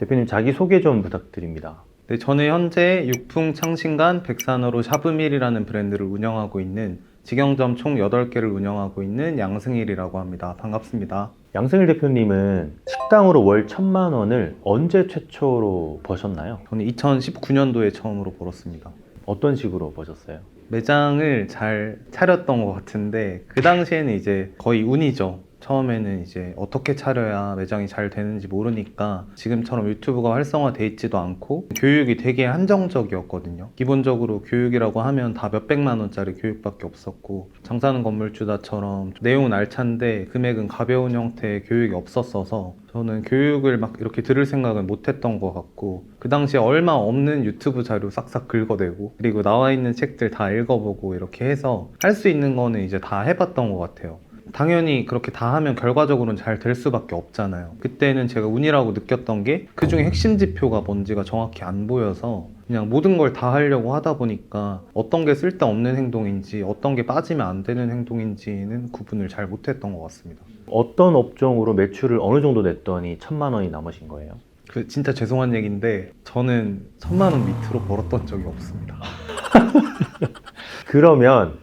대표님 자기소개 좀 부탁드립니다. 네, 저는 현재 육풍 창신간 백산어로 샤브밀이라는 브랜드를 운영하고 있는 직영점 총 8개를 운영하고 있는 양승일이라고 합니다. 반갑습니다. 양승일 대표님은 식당으로 월 1,000만 원을 언제 최초로 버셨나요? 저는 2019년도에 처음으로 벌었습니다. 어떤 식으로 버셨어요? 매장을 잘 차렸던 것 같은데 그 당시에는 이제 거의 운이죠. 처음에는 이제 어떻게 차려야 매장이 잘 되는지 모르니까 지금처럼 유튜브가 활성화돼 있지도 않고 교육이 되게 한정적이었거든요. 기본적으로 교육이라고 하면 다 몇백만 원짜리 교육밖에 없었고 장사는 건물주다처럼 내용은 알찬데 금액은 가벼운 형태의 교육이 없었어서 저는 교육을 막 이렇게 들을 생각은 못했던 것 같고 그 당시에 얼마 없는 유튜브 자료 싹싹 긁어대고 그리고 나와 있는 책들 다 읽어보고 이렇게 해서 할 수 있는 거는 이제 다 해봤던 것 같아요. 당연히 그렇게 다 하면 결과적으로는 잘 될 수밖에 없잖아요. 그때는 제가 운이라고 느꼈던 게 그중에 핵심 지표가 뭔지가 정확히 안 보여서 그냥 모든 걸 다 하려고 하다 보니까 어떤 게 쓸데없는 행동인지 어떤 게 빠지면 안 되는 행동인지는 구분을 잘 못했던 것 같습니다. 어떤 업종으로 매출을 어느 정도 냈더니 1,000만 원이 남으신 거예요? 그 진짜 죄송한 얘기인데 저는 1,000만 원 밑으로 벌었던 적이 없습니다. 그러면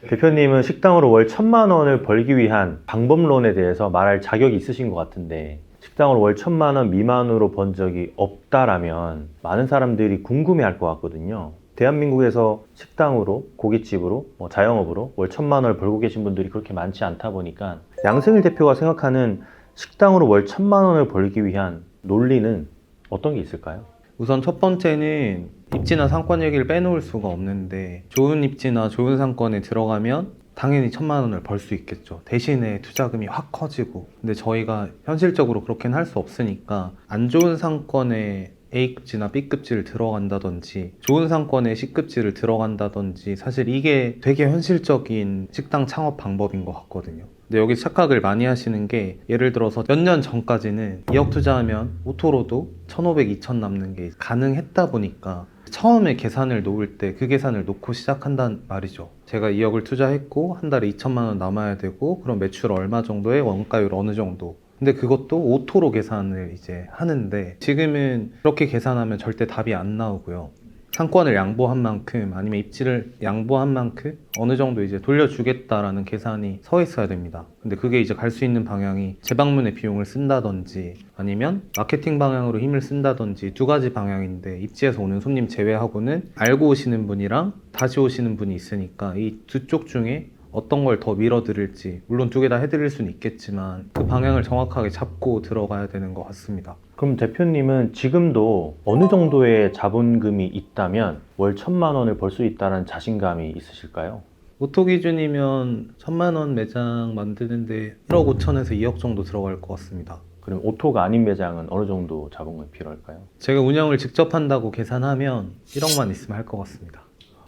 대표님은 식당으로 월 1,000만 원을 벌기 위한 방법론에 대해서 말할 자격이 있으신 것 같은데 식당으로 월 1,000만 원 미만으로 번 적이 없다라면 많은 사람들이 궁금해할 것 같거든요. 대한민국에서 식당으로, 고깃집으로, 자영업으로 월 1,000만 원을 벌고 계신 분들이 그렇게 많지 않다 보니까 양승일 대표가 생각하는 식당으로 월 1,000만 원을 벌기 위한 논리는 어떤 게 있을까요? 우선 첫 번째는 입지나 상권 얘기를 빼놓을 수가 없는데 좋은 입지나 좋은 상권에 들어가면 당연히 1,000만 원을 벌 수 있겠죠. 대신에 투자금이 확 커지고 근데 저희가 현실적으로 그렇게는 할 수 없으니까 안 좋은 상권에 A급지나 B급지를 들어간다든지 좋은 상권에 C급지를 들어간다든지 사실 이게 되게 현실적인 식당 창업 방법인 것 같거든요. 근데 여기 착각을 많이 하시는 게 예를 들어서 몇 년 전까지는 2억 투자하면 오토로도 1,500, 2,000 남는 게 가능했다 보니까 처음에 계산을 놓을 때 그 계산을 놓고 시작한단 말이죠. 제가 2억을 투자했고 한 달에 2,000만 원 남아야 되고 그럼 매출 얼마 정도에 원가율 어느 정도 근데 그것도 오토로 계산을 이제 하는데 지금은 그렇게 계산하면 절대 답이 안 나오고요. 상권을 양보한 만큼 아니면 입지를 양보한 만큼 어느 정도 이제 돌려주겠다라는 계산이 서 있어야 됩니다. 근데 그게 이제 갈 수 있는 방향이 재방문의 비용을 쓴다든지 아니면 마케팅 방향으로 힘을 쓴다든지 두 가지 방향인데 입지에서 오는 손님 제외하고는 알고 오시는 분이랑 다시 오시는 분이 있으니까 이 두 쪽 중에 어떤 걸 더 밀어드릴지 물론 두 개 다 해드릴 수는 있겠지만 그 방향을 정확하게 잡고 들어가야 되는 것 같습니다. 그럼 대표님은 지금도 어느 정도의 자본금이 있다면 월 1,000만 원을 벌 수 있다는 자신감이 있으실까요? 오토 기준이면 1,000만 원 매장 만드는데 1억 5천에서 2억 정도 들어갈 것 같습니다. 그럼 오토가 아닌 매장은 어느 정도 자본금이 필요할까요? 제가 운영을 직접 한다고 계산하면 1억만 있으면 할 것 같습니다.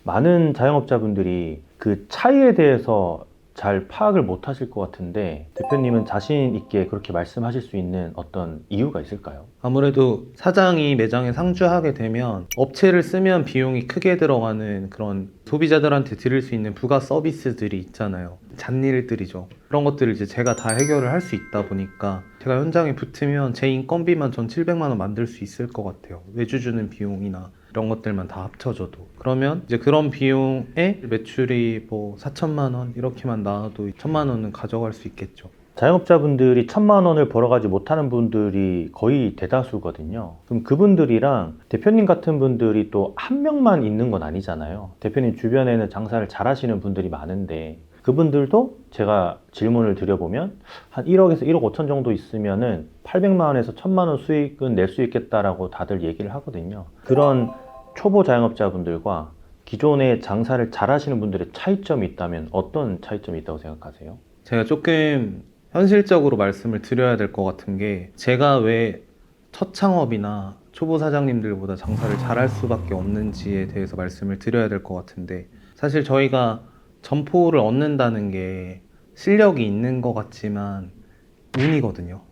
많은 자영업자분들이 그 차이에 대해서 잘 파악을 못 하실 것 같은데 대표님은 자신 있게 그렇게 말씀하실 수 있는 어떤 이유가 있을까요? 아무래도 사장이 매장에 상주하게 되면 업체를 쓰면 비용이 크게 들어가는 그런 소비자들한테 드릴 수 있는 부가 서비스들이 있잖아요. 잡일들이죠. 그런 것들을 이제 제가 다 해결을 할 수 있다 보니까 제가 현장에 붙으면 제 인건비만 전 700만 원 만들 수 있을 것 같아요. 외주 주는 비용이나 이런 것들만 다 합쳐져도 그러면 이제 그런 비용에 매출이 뭐 4천만 원 이렇게만 나와도 1,000만 원은 가져갈 수 있겠죠. 자영업자분들이 1,000만 원을 벌어가지 못하는 분들이 거의 대다수거든요. 그럼 그분들이랑 대표님 같은 분들이 또 한 명만 있는 건 아니잖아요. 대표님 주변에는 장사를 잘 하시는 분들이 많은데 그분들도 제가 질문을 드려보면 한 1억에서 1억 5천 정도 있으면은 800만 원에서 1,000만 원 수익은 낼 수 있겠다라고 다들 얘기를 하거든요. 그런 초보 자영업자분들과 기존에 장사를 잘 하시는 분들의 차이점이 있다면 어떤 차이점이 있다고 생각하세요? 제가 조금 현실적으로 말씀을 드려야 될 것 같은 게 제가 왜 첫 창업이나 초보 사장님들보다 장사를 잘할 수밖에 없는지에 대해서 말씀을 드려야 될 것 같은데 사실 저희가 점포를 얻는다는 게 실력이 있는 것 같지만 운이거든요.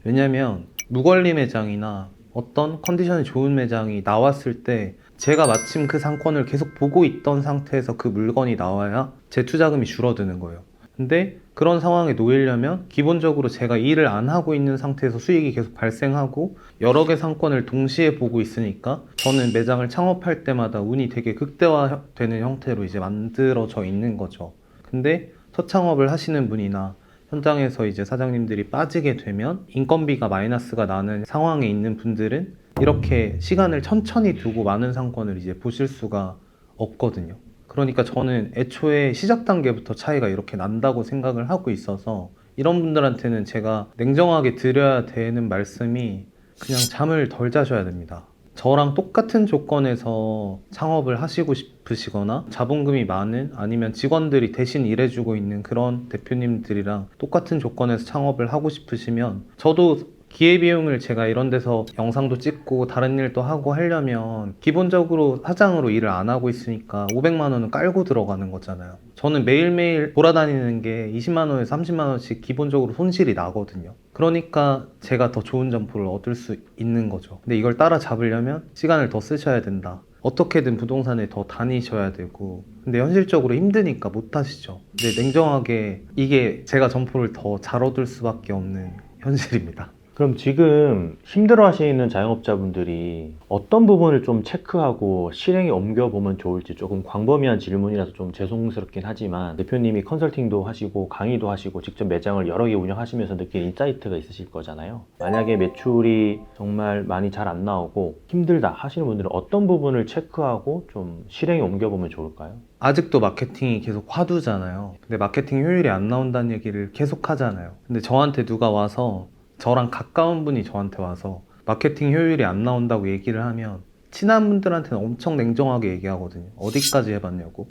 왜냐면 무권리 매장이나 어떤 컨디션이 좋은 매장이 나왔을 때 제가 마침 그 상권을 계속 보고 있던 상태에서 그 물건이 나와야 제 투자금이 줄어드는 거예요. 근데 그런 상황에 놓이려면 기본적으로 제가 일을 안 하고 있는 상태에서 수익이 계속 발생하고 여러 개 상권을 동시에 보고 있으니까 저는 매장을 창업할 때마다 운이 되게 극대화되는 형태로 이제 만들어져 있는 거죠. 근데 첫 창업을 하시는 분이나 현장에서 이제 사장님들이 빠지게 되면 인건비가 마이너스가 나는 상황에 있는 분들은 이렇게 시간을 천천히 두고 많은 상권을 이제 보실 수가 없거든요. 그러니까 저는 애초에 시작 단계부터 차이가 이렇게 난다고 생각을 하고 있어서 이런 분들한테는 제가 냉정하게 드려야 되는 말씀이 그냥 잠을 덜 자셔야 됩니다. 저랑 똑같은 조건에서 창업을 하시고 싶으시거나 자본금이 많은 아니면 직원들이 대신 일해주고 있는 그런 대표님들이랑 똑같은 조건에서 창업을 하고 싶으시면 저도 기회비용을 제가 이런 데서 영상도 찍고 다른 일도 하고 하려면 기본적으로 사장으로 일을 안 하고 있으니까 500만 원은 깔고 들어가는 거잖아요. 저는 매일매일 돌아다니는 게 20만 원에서 30만 원씩 기본적으로 손실이 나거든요. 그러니까 제가 더 좋은 점포를 얻을 수 있는 거죠. 근데 이걸 따라잡으려면 시간을 더 쓰셔야 된다. 어떻게든 부동산에 더 다니셔야 되고 근데 현실적으로 힘드니까 못 하시죠. 근데 냉정하게 이게 제가 점포를 더 잘 얻을 수밖에 없는 현실입니다. 그럼 지금 힘들어 하시는 자영업자분들이 어떤 부분을 좀 체크하고 실행에 옮겨보면 좋을지 조금 광범위한 질문이라서 좀 죄송스럽긴 하지만 대표님이 컨설팅도 하시고 강의도 하시고 직접 매장을 여러 개 운영하시면서 느낀 인사이트가 있으실 거잖아요. 만약에 매출이 정말 많이 잘 안 나오고 힘들다 하시는 분들은 어떤 부분을 체크하고 좀 실행에 옮겨보면 좋을까요? 아직도 마케팅이 계속 화두잖아요. 근데 마케팅 효율이 안 나온다는 얘기를 계속 하잖아요. 근데 저한테 누가 와서 저랑 가까운 분이 저한테 와서 마케팅 효율이 안 나온다고 얘기를 하면 친한 분들한테는 엄청 냉정하게 얘기하거든요. 어디까지 해봤냐고.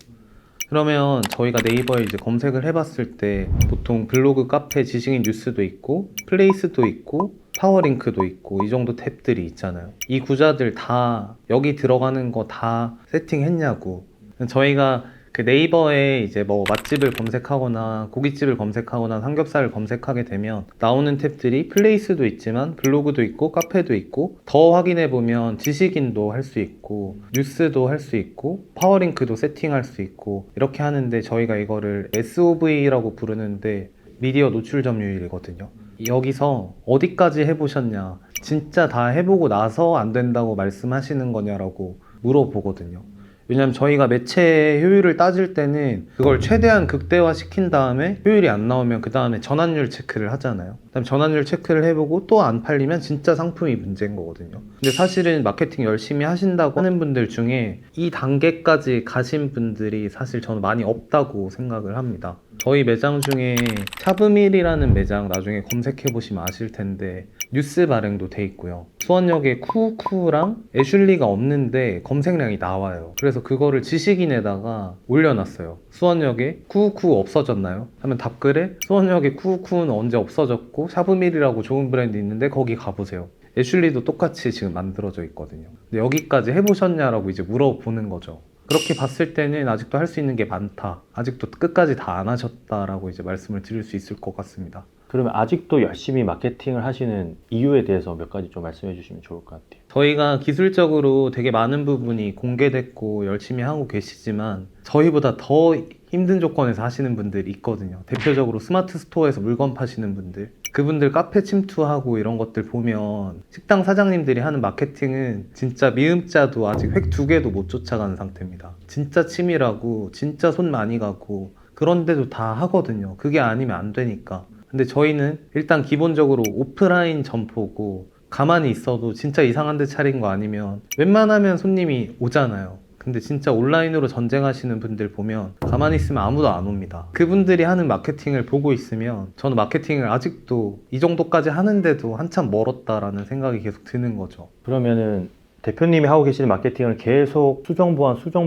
그러면 저희가 네이버에 이제 검색을 해봤을 때 보통 블로그, 카페, 지식인 뉴스도 있고 플레이스도 있고 파워링크도 있고 이 정도 탭들이 있잖아요. 이 구자들 다 여기 들어가는 거 다 세팅했냐고. 저희가 그 네이버에 이제 뭐 맛집을 검색하거나 고깃집을 검색하거나 삼겹살을 검색하게 되면 나오는 탭들이 플레이스도 있지만 블로그도 있고 카페도 있고 더 확인해 보면 지식인도 할 수 있고 뉴스도 할 수 있고 파워링크도 세팅할 수 있고 이렇게 하는데 저희가 이거를 SOV라고 부르는데 미디어 노출 점유율이거든요. 여기서 어디까지 해보셨냐, 진짜 다 해보고 나서 안 된다고 말씀하시는 거냐라고 물어보거든요. 왜냐면 저희가 매체 효율을 따질 때는 그걸 최대한 극대화 시킨 다음에 효율이 안 나오면 그 다음에 전환율 체크를 하잖아요. 그다음 전환율 체크를 해보고 또 안 팔리면 진짜 상품이 문제인 거거든요. 근데 사실은 마케팅 열심히 하신다고 하는 분들 중에 이 단계까지 가신 분들이 사실 저는 많이 없다고 생각을 합니다. 저희 매장 중에 샤브밀이라는 매장 나중에 검색해보시면 아실 텐데 뉴스 발행도 돼 있고요. 수원역에 쿠쿠랑 애슐리가 없는데 검색량이 나와요. 그래서 그거를 지식인에다가 올려놨어요. 수원역에 쿠쿠 없어졌나요? 하면 답글에 수원역에 쿠쿠는 언제 없어졌고 샤브밀이라고 좋은 브랜드 있는데 거기 가보세요. 애슐리도 똑같이 지금 만들어져 있거든요. 근데 여기까지 해보셨냐라고 이제 물어보는 거죠. 그렇게 봤을 때는 아직도 할 수 있는 게 많다. 아직도 끝까지 다 안 하셨다라고 이제 말씀을 드릴 수 있을 것 같습니다. 그러면 아직도 열심히 마케팅을 하시는 이유에 대해서 몇 가지 좀 말씀해 주시면 좋을 것 같아요. 저희가 기술적으로 되게 많은 부분이 공개됐고 열심히 하고 계시지만 저희보다 더 힘든 조건에서 하시는 분들이 있거든요. 대표적으로 스마트 스토어에서 물건 파시는 분들, 그분들 카페 침투하고 이런 것들 보면 식당 사장님들이 하는 마케팅은 진짜 미음자도 아직 획 2개도 못 쫓아가는 상태입니다. 진짜 치밀하고 진짜 손 많이 가고 그런데도 다 하거든요. 그게 아니면 안 되니까. 근데 저희는 일단 기본적으로 오프라인 점포고 가만히 있어도 진짜 이상한 데 차린 거 아니면 웬만하면 손님이 오잖아요. 근데 진짜 온라인으로 전쟁하시는 분들 보면 가만히 있으면 아무도 안 옵니다. 그분들이 하는 마케팅을 보고 있으면 저는 마케팅을 아직도 이 정도까지 하는데도 한참 멀었다라는 생각이 계속 드는 거죠. 그러면은 대표님이 하고 계시는 마케팅을 계속 수정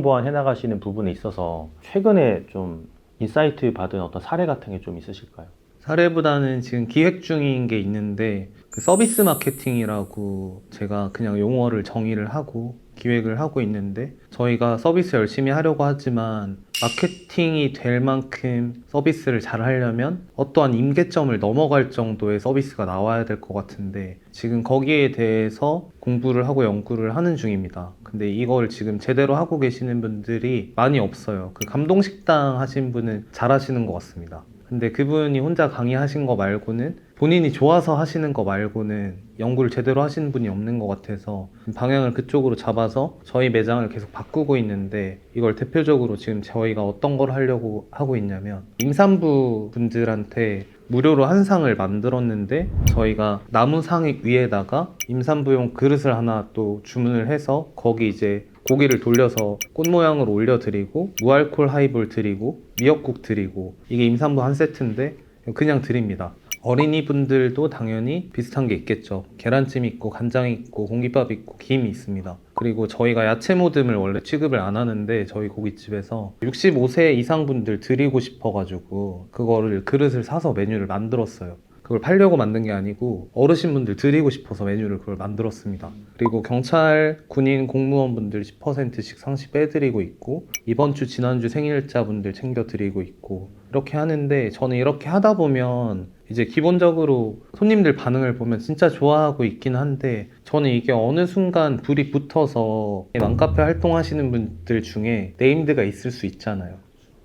보완 해나가시는 부분에 있어서 최근에 좀 인사이트 받은 어떤 사례 같은 게 좀 있으실까요? 사례보다는 지금 기획 중인 게 있는데 그 서비스 마케팅이라고 제가 그냥 용어를 정의를 하고 기획을 하고 있는데 저희가 서비스 열심히 하려고 하지만 마케팅이 될 만큼 서비스를 잘 하려면 어떠한 임계점을 넘어갈 정도의 서비스가 나와야 될 것 같은데 지금 거기에 대해서 공부를 하고 연구를 하는 중입니다. 근데 이걸 지금 제대로 하고 계시는 분들이 많이 없어요. 그 감동식당 하신 분은 잘 하시는 것 같습니다. 근데 그분이 혼자 강의하신 거 말고는 본인이 좋아서 하시는 거 말고는 연구를 제대로 하시는 분이 없는 것 같아서 방향을 그쪽으로 잡아서 저희 매장을 계속 바꾸고 있는데, 이걸 대표적으로 지금 저희가 어떤 걸 하려고 하고 있냐면, 임산부 분들한테 무료로 한 상을 만들었는데 저희가 나무 상 위에다가 임산부용 그릇을 하나 또 주문을 해서 거기 이제 고기를 돌려서 꽃 모양으로 올려드리고 무알콜 하이볼 드리고 미역국 드리고, 이게 임산부 한 세트인데 그냥 드립니다. 어린이분들도 당연히 비슷한 게 있겠죠. 계란찜 있고 간장 있고 공깃밥 있고 김이 있습니다. 그리고 저희가 야채 모듬을 원래 취급을 안 하는데 저희 고깃집에서 65세 이상 분들 드리고 싶어가지고 그거를 그릇을 사서 메뉴를 만들었어요. 그걸 팔려고 만든 게 아니고 어르신분들 드리고 싶어서 메뉴를 그걸 만들었습니다. 그리고 경찰, 군인, 공무원분들 10%씩 상시 빼드리고 있고, 이번 주 지난주 생일자분들 챙겨드리고 있고, 이렇게 하는데, 저는 이렇게 하다 보면 이제 기본적으로 손님들 반응을 보면 진짜 좋아하고 있긴 한데, 저는 이게 어느 순간 불이 붙어서 맘카페 활동하시는 분들 중에 네임드가 있을 수 있잖아요.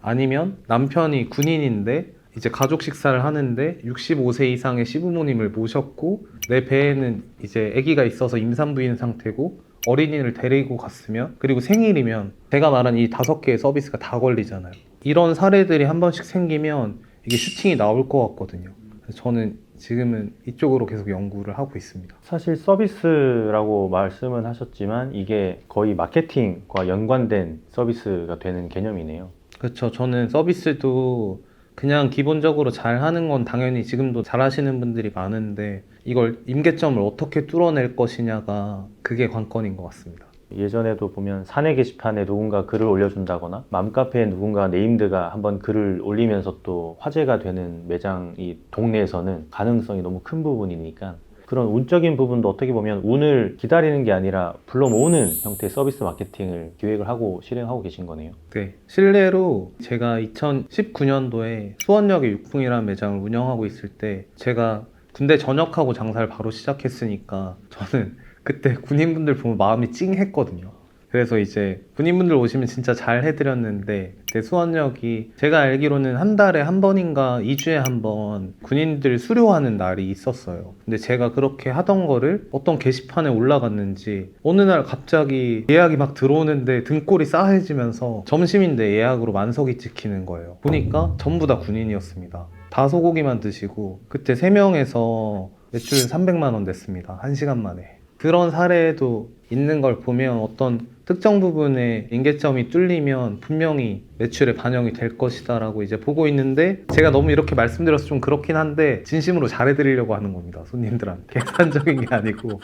아니면 남편이 군인인데 이제 가족 식사를 하는데 65세 이상의 시부모님을 모셨고 내 배에는 이제 아기가 있어서 임산부인 상태고 어린이를 데리고 갔으면, 그리고 생일이면 제가 말한 이 5개의 서비스가 다 걸리잖아요. 이런 사례들이 한 번씩 생기면 이게 슈팅이 나올 것 같거든요. 그래서 저는 지금은 이쪽으로 계속 연구를 하고 있습니다. 사실 서비스라고 말씀은 하셨지만 이게 거의 마케팅과 연관된 서비스가 되는 개념이네요. 그렇죠. 저는 서비스도 그냥 기본적으로 잘 하는 건 당연히 지금도 잘 하시는 분들이 많은데, 이걸 임계점을 어떻게 뚫어낼 것이냐가 그게 관건인 것 같습니다. 예전에도 보면 사내 게시판에 누군가 글을 올려준다거나 맘카페에 누군가 네임드가 한번 글을 올리면서 또 화제가 되는 매장이 동네에서는 가능성이 너무 큰 부분이니까, 그런 운적인 부분도 어떻게 보면 운을 기다리는 게 아니라 불러 모으는 형태의 서비스 마케팅을 기획을 하고 실행하고 계신 거네요. 네, 실례로 제가 2019년도에 수원역의 육풍이라는 매장을 운영하고 있을 때, 제가 군대 전역하고 장사를 바로 시작했으니까 저는 그때 군인분들 보면 마음이 찡했거든요. 그래서 이제 군인분들 오시면 진짜 잘 해드렸는데, 그때 수원역이 제가 알기로는 한 달에 한 번인가 2주에 한 번 군인들 수료하는 날이 있었어요. 근데 제가 그렇게 하던 거를 어떤 게시판에 올라갔는지 어느 날 갑자기 예약이 막 들어오는데 등골이 싸해지면서 점심인데 예약으로 만석이 찍히는 거예요. 보니까 전부 다 군인이었습니다. 다 소고기만 드시고, 그때 3명에서 매출 300만 원 냈습니다. 1시간 만에. 그런 사례도 있는 걸 보면 어떤 특정 부분에 임계점이 뚫리면 분명히 매출에 반영이 될 것이다 라고 이제 보고 있는데, 제가 너무 이렇게 말씀드려서 좀 그렇긴 한데 진심으로 잘해드리려고 하는 겁니다. 손님들한테. 계산적인 게 아니고.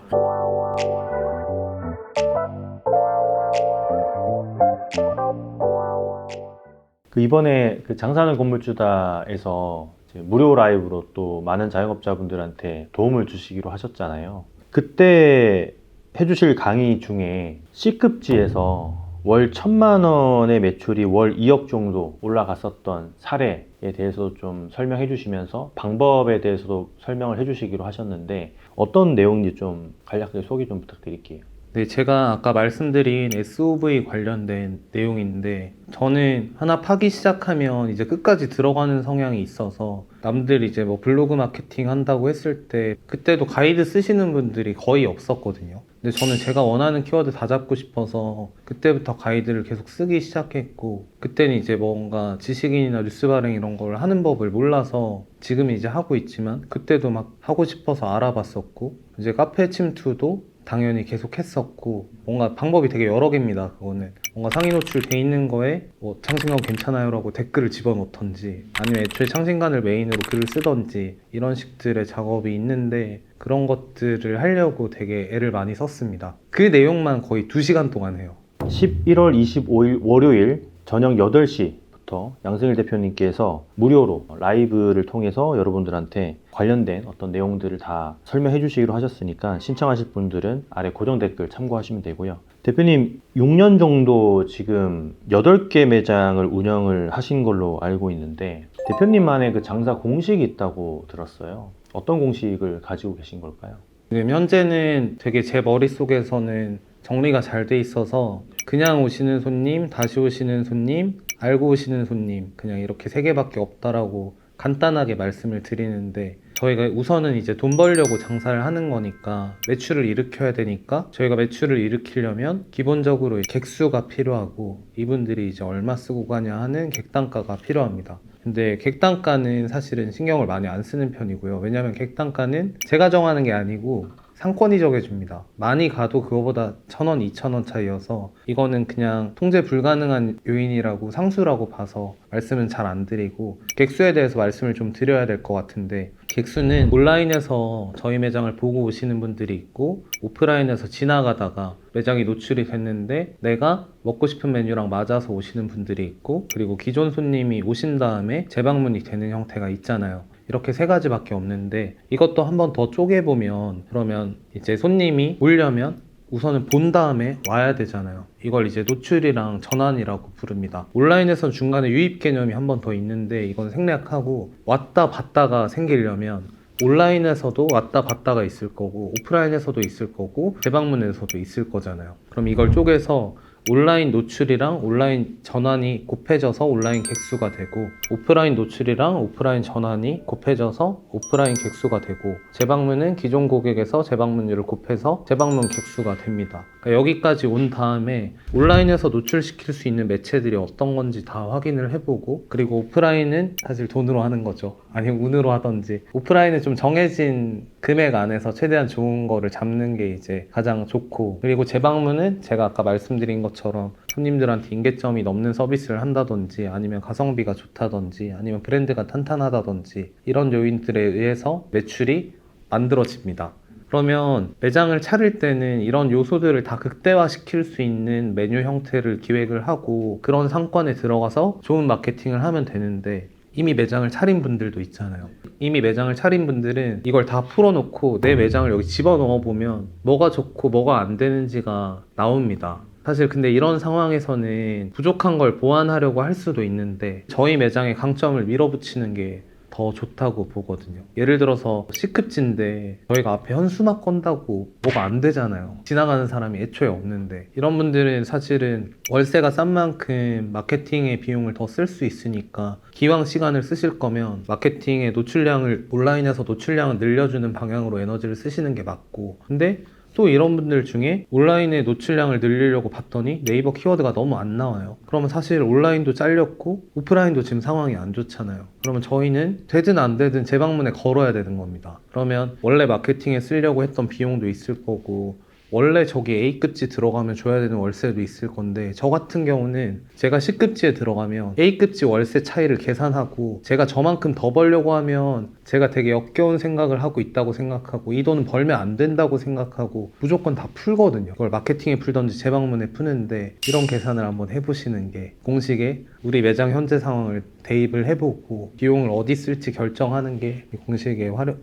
이번에 장사하는 건물주다에서 이제 무료 라이브로 또 많은 자영업자분들한테 도움을 주시기로 하셨잖아요. 그때 해주실 강의 중에 C급지에서 월 1,000만 원의 매출이 월 2억 정도 올라갔었던 사례에 대해서 좀 설명해 주시면서 방법에 대해서도 설명을 해 주시기로 하셨는데, 어떤 내용인지 좀 간략하게 소개 좀 부탁드릴게요. 네, 제가 아까 말씀드린 SOV 관련된 내용인데, 저는 하나 파기 시작하면 이제 끝까지 들어가는 성향이 있어서, 남들이 이제 뭐 블로그 마케팅 한다고 했을 때 그때도 가이드 쓰시는 분들이 거의 없었거든요. 근데 저는 제가 원하는 키워드 다 잡고 싶어서 그때부터 가이드를 계속 쓰기 시작했고, 그때는 이제 뭔가 지식인이나 뉴스 발행 이런 걸 하는 법을 몰라서 지금은 이제 하고 있지만, 그때도 막 하고 싶어서 알아봤었고, 이제 카페 침투도 당연히 계속 했었고, 뭔가 방법이 되게 여러 개입니다. 그거는 뭔가 상위 노출 돼 있는 거에 뭐 창신간 괜찮아요 라고 댓글을 집어넣던지, 아니면 애초에 창신간을 메인으로 글을 쓰던지, 이런 식들의 작업이 있는데, 그런 것들을 하려고 되게 애를 많이 썼습니다. 그 내용만 거의 2시간 동안 해요. 11월 25일 월요일 저녁 8시부터 양승일 대표님께서 무료로 라이브를 통해서 여러분들한테 관련된 어떤 내용들을 다 설명해 주시기로 하셨으니까, 신청하실 분들은 아래 고정 댓글 참고하시면 되고요. 대표님 6년 정도 지금 8개 매장을 운영을 하신 걸로 알고 있는데, 대표님만의 그 장사 공식이 있다고 들었어요. 어떤 공식을 가지고 계신 걸까요? 지금 현재는 되게 제 머릿속에서는 정리가 잘 돼 있어서, 그냥 오시는 손님, 다시 오시는 손님, 알고 오시는 손님, 그냥 이렇게 3개밖에 없다라고 간단하게 말씀을 드리는데, 저희가 우선은 이제 돈 벌려고 장사를 하는 거니까 매출을 일으켜야 되니까, 저희가 매출을 일으키려면 기본적으로 객수가 필요하고, 이분들이 이제 얼마 쓰고 가냐 하는 객단가가 필요합니다. 근데 객단가는 사실은 신경을 많이 안 쓰는 편이고요. 왜냐하면 객단가는 제가 정하는 게 아니고 상권이 정해줍니다. 많이 가도 그거보다 1,000원, 2,000원 차이여서 이거는 그냥 통제 불가능한 요인이라고, 상수라고 봐서 말씀은 잘 안 드리고, 객수에 대해서 말씀을 좀 드려야 될 것 같은데, 객수는 온라인에서 저희 매장을 보고 오시는 분들이 있고, 오프라인에서 지나가다가 매장이 노출이 됐는데 내가 먹고 싶은 메뉴랑 맞아서 오시는 분들이 있고, 그리고 기존 손님이 오신 다음에 재방문이 되는 형태가 있잖아요. 이렇게 세 가지밖에 없는데, 이것도 한번 더 쪼개보면, 그러면 이제 손님이 오려면 우선은 본 다음에 와야 되잖아요. 이걸 이제 노출이랑 전환이라고 부릅니다. 온라인에서는 중간에 유입 개념이 한 번 더 있는데, 이건 생략하고, 왔다 갔다가 생기려면 온라인에서도 왔다 갔다가 있을 거고, 오프라인에서도 있을 거고, 재방문에서도 있을 거잖아요. 그럼 이걸 쪼개서 온라인 노출이랑 온라인 전환이 곱해져서 온라인 객수가 되고, 오프라인 노출이랑 오프라인 전환이 곱해져서 오프라인 객수가 되고, 재방문은 기존 고객에서 재방문율을 곱해서 재방문 객수가 됩니다. 그러니까 여기까지 온 다음에 온라인에서 노출시킬 수 있는 매체들이 어떤 건지 다 확인을 해보고, 그리고 오프라인은 사실 돈으로 하는 거죠. 아니면 운으로 하던지. 오프라인은 좀 정해진 금액 안에서 최대한 좋은 거를 잡는 게 이제 가장 좋고, 그리고 재방문은 제가 아까 말씀드린 것처럼 손님들한테 인계점이 넘는 서비스를 한다든지, 아니면 가성비가 좋다든지, 아니면 브랜드가 탄탄하다든지, 이런 요인들에 의해서 매출이 만들어집니다. 그러면 매장을 차릴 때는 이런 요소들을 다 극대화시킬 수 있는 메뉴 형태를 기획을 하고, 그런 상권에 들어가서 좋은 마케팅을 하면 되는데, 이미 매장을 차린 분들도 있잖아요. 이미 매장을 차린 분들은 이걸 다 풀어놓고 내 매장을 여기 집어넣어 보면 뭐가 좋고 뭐가 안 되는지가 나옵니다. 사실 근데 이런 상황에서는 부족한 걸 보완하려고 할 수도 있는데, 저희 매장의 강점을 밀어붙이는 게 더 좋다고 보거든요. 예를 들어서 C급지인데 저희가 앞에 현수막 건다고 뭐가 안 되잖아요. 지나가는 사람이 애초에 없는데. 이런 분들은 사실은 월세가 싼 만큼 마케팅의 비용을 더 쓸 수 있으니까, 기왕 시간을 쓰실 거면 마케팅의 노출량을, 온라인에서 노출량을 늘려주는 방향으로 에너지를 쓰시는 게 맞고, 근데 또 이런 분들 중에 온라인의 노출량을 늘리려고 봤더니 네이버 키워드가 너무 안 나와요. 그러면 사실 온라인도 잘렸고 오프라인도 지금 상황이 안 좋잖아요. 그러면 저희는 되든 안 되든 재방문에 걸어야 되는 겁니다. 그러면 원래 마케팅에 쓰려고 했던 비용도 있을 거고, 원래 저기 A급지 들어가면 줘야 되는 월세도 있을 건데, 저 같은 경우는 제가 C급지에 들어가면 A급지 월세 차이를 계산하고, 제가 저만큼 더 벌려고 하면 제가 되게 역겨운 생각을 하고 있다고 생각하고, 이 돈은 벌면 안 된다고 생각하고 무조건 다 풀거든요. 그걸 마케팅에 풀던지 재방문에 푸는데, 이런 계산을 한번 해보시는 게, 공식에 우리 매장 현재 상황을 대입을 해보고 비용을 어디 쓸지 결정하는 게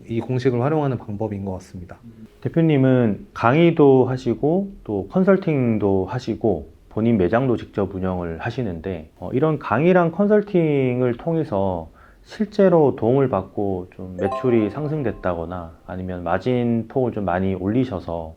이 공식을 활용하는 방법인 것 같습니다. 대표님은 강의도 하시고 또 컨설팅도 하시고 본인 매장도 직접 운영을 하시는데, 이런 강의랑 컨설팅을 통해서 실제로 도움을 받고 좀 매출이 상승됐다거나, 아니면 마진 폭을 좀 많이 올리셔서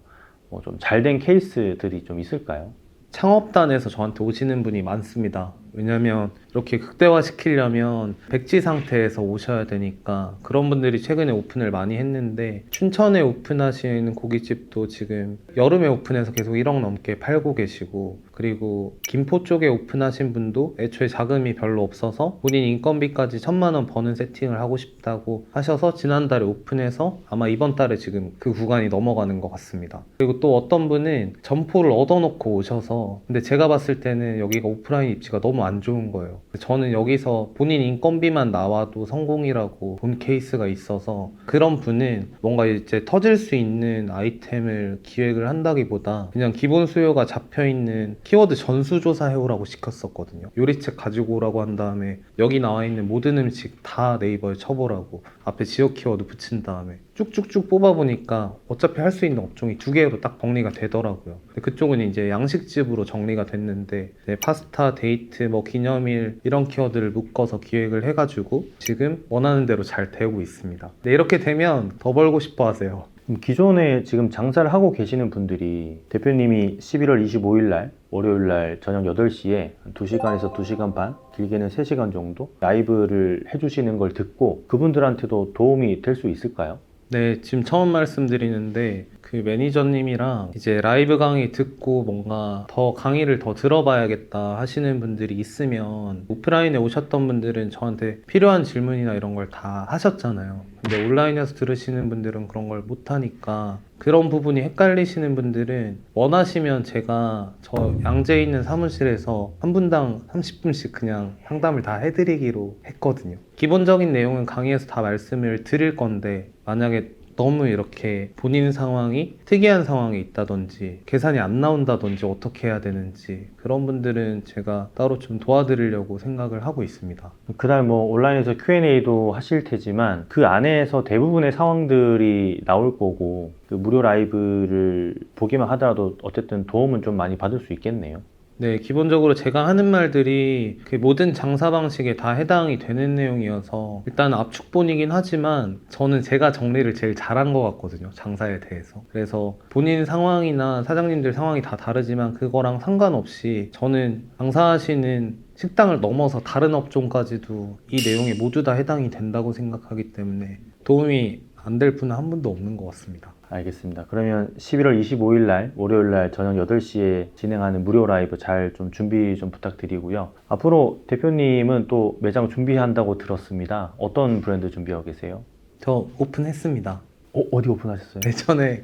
좀 잘 된 케이스들이 좀 있을까요? 창업단에서 저한테 오시는 분이 많습니다. 왜냐면 이렇게 극대화시키려면 백지 상태에서 오셔야 되니까, 그런 분들이 최근에 오픈을 많이 했는데, 춘천에 오픈하시는 고깃집도 지금 여름에 오픈해서 계속 1억 넘게 팔고 계시고, 그리고 김포 쪽에 오픈하신 분도 애초에 자금이 별로 없어서 본인 인건비까지 1,000만 원 버는 세팅을 하고 싶다고 하셔서 지난달에 오픈해서 아마 이번 달에 지금 그 구간이 넘어가는 것 같습니다. 그리고 또 어떤 분은 점포를 얻어놓고 오셔서, 근데 제가 봤을 때는 여기가 오프라인 입지가 너무 안 좋은 거예요. 저는 여기서 본인 인건비만 나와도 성공이라고 본 케이스가 있어서, 그런 분은 뭔가 이제 터질 수 있는 아이템을 기획을 한다기보다 그냥 기본 수요가 잡혀있는 키워드 전수조사 해오라고 시켰었거든요. 요리책 가지고 오라고 한 다음에 여기 나와 있는 모든 음식 다 네이버에 쳐보라고 앞에 지역 키워드 붙인 다음에 쭉쭉쭉 뽑아보니까 어차피 할 수 있는 업종이 2개로 딱 정리가 되더라고요. 근데 그쪽은 이제 양식집으로 정리가 됐는데, 파스타, 데이트, 뭐 기념일 이런 키워드를 묶어서 기획을 해가지고 지금 원하는 대로 잘 되고 있습니다. 근데 이렇게 되면 더 벌고 싶어 하세요. 그럼 기존에 지금 장사를 하고 계시는 분들이 대표님이 11월 25일 날 월요일 날 저녁 8시에 2시간에서 2시간 반, 길게는 3시간 정도 라이브를 해주시는 걸 듣고 그분들한테도 도움이 될 수 있을까요? 네, 지금 처음 말씀드리는데 그 매니저님이랑 이제 라이브 강의 듣고 뭔가 더 강의를 더 들어봐야겠다 하시는 분들이 있으면 오프라인에 오셨던 분들은 저한테 필요한 질문이나 이런 걸 다 하셨잖아요. 근데 온라인에서 들으시는 분들은 그런 걸 못하니까 그런 부분이 헷갈리시는 분들은 원하시면 제가 저 양재에 있는 사무실에서 한 분당 30분씩 그냥 상담을 다 해드리기로 했거든요. 기본적인 내용은 강의에서 다 말씀을 드릴 건데 만약에 너무 이렇게 본인 상황이 특이한 상황이 있다든지 계산이 안 나온다든지 어떻게 해야 되는지 그런 분들은 제가 따로 좀 도와드리려고 생각을 하고 있습니다. 그날 뭐 온라인에서 Q&A도 하실 테지만 그 안에서 대부분의 상황들이 나올 거고 그 무료 라이브를 보기만 하더라도 어쨌든 도움은 좀 많이 받을 수 있겠네요. 네, 기본적으로 제가 하는 말들이 그 모든 장사 방식에 다 해당이 되는 내용이어서 일단 압축본이긴 하지만 저는 제가 정리를 제일 잘한 것 같거든요. 장사에 대해서. 그래서 본인 상황이나 사장님들 상황이 다 다르지만 그거랑 상관없이 저는 장사하시는 식당을 넘어서 다른 업종까지도 이 내용에 모두 다 해당이 된다고 생각하기 때문에 도움이 안 될 분은 한 분도 없는 것 같습니다. 알겠습니다. 그러면 11월 25일 날 월요일 날 저녁 8시에 진행하는 무료 라이브 잘 좀 준비 좀 부탁드리고요. 앞으로 대표님은 또 매장 준비한다고 들었습니다. 어떤 브랜드 준비하고 계세요? 저 오픈했습니다. 어디 오픈하셨어요? 예전에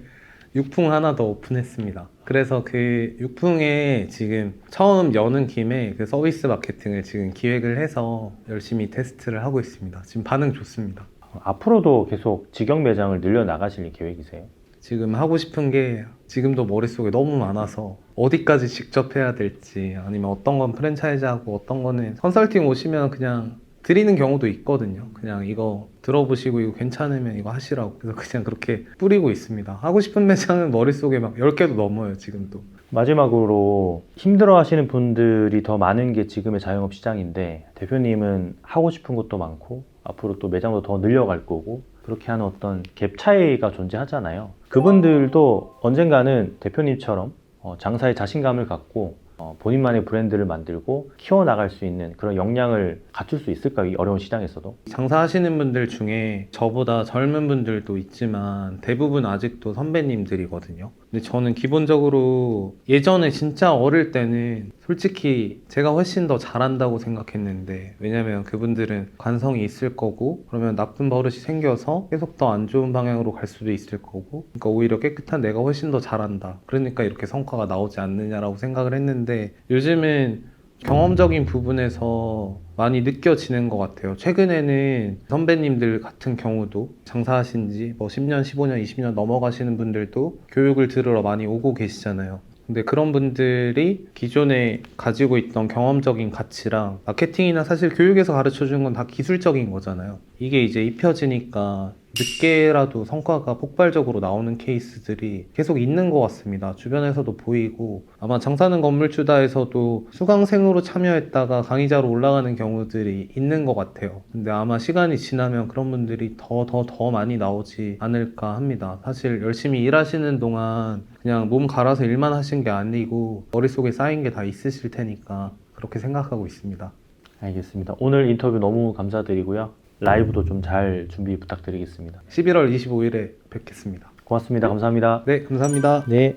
육풍 하나 더 오픈했습니다. 그래서 그 육풍에 지금 처음 여는 김에 그 서비스 마케팅을 지금 기획을 해서 열심히 테스트를 하고 있습니다. 지금 반응 좋습니다. 앞으로도 계속 직영 매장을 늘려 나가실 계획이세요? 지금 하고 싶은 게 지금도 머릿속에 너무 많아서 어디까지 직접 해야 될지 아니면 어떤 건 프랜차이즈하고 어떤 거는 컨설팅 오시면 그냥 드리는 경우도 있거든요. 그냥 이거 들어보시고 이거 괜찮으면 이거 하시라고. 그래서 그냥 그렇게 뿌리고 있습니다. 하고 싶은 매장은 머릿속에 막 10개도 넘어요, 지금도. 마지막으로 힘들어 하시는 분들이 더 많은 게 지금의 자영업 시장인데 대표님은 하고 싶은 것도 많고 앞으로 또 매장도 더 늘려갈 거고 그렇게 하는 어떤 갭 차이가 존재하잖아요. 그분들도 언젠가는 대표님처럼 장사에 자신감을 갖고 본인만의 브랜드를 만들고 키워나갈 수 있는 그런 역량을 갖출 수 있을까요? 이 어려운 시장에서도. 장사하시는 분들 중에 저보다 젊은 분들도 있지만 대부분 아직도 선배님들이거든요. 근데 저는 기본적으로 예전에 진짜 어릴 때는 솔직히 제가 훨씬 더 잘한다고 생각했는데 왜냐면 그분들은 관성이 있을 거고 그러면 나쁜 버릇이 생겨서 계속 더 안 좋은 방향으로 갈 수도 있을 거고 그러니까 오히려 깨끗한 내가 훨씬 더 잘한다. 그러니까 이렇게 성과가 나오지 않느냐라고 생각을 했는데 요즘은 경험적인 부분에서 많이 느껴지는 것 같아요. 최근에는 선배님들 같은 경우도 장사하신 지 뭐 10년, 15년, 20년 넘어가시는 분들도 교육을 들으러 많이 오고 계시잖아요. 근데 그런 분들이 기존에 가지고 있던 경험적인 가치랑 마케팅이나 사실 교육에서 가르쳐 주는 건 다 기술적인 거잖아요. 이게 이제 입혀지니까 늦게라도 성과가 폭발적으로 나오는 케이스들이 계속 있는 것 같습니다. 주변에서도 보이고 아마 장사는 건물주다에서도 수강생으로 참여했다가 강의자로 올라가는 경우들이 있는 것 같아요. 근데 아마 시간이 지나면 그런 분들이 더 많이 나오지 않을까 합니다. 사실 열심히 일하시는 동안 그냥 몸 갈아서 일만 하신 게 아니고 머릿속에 쌓인 게 다 있으실 테니까 그렇게 생각하고 있습니다. 알겠습니다. 오늘 인터뷰 너무 감사드리고요. 라이브도 좀 잘 준비 부탁드리겠습니다. 11월 25일에 뵙겠습니다. 고맙습니다. 감사합니다. 네, 감사합니다. 네.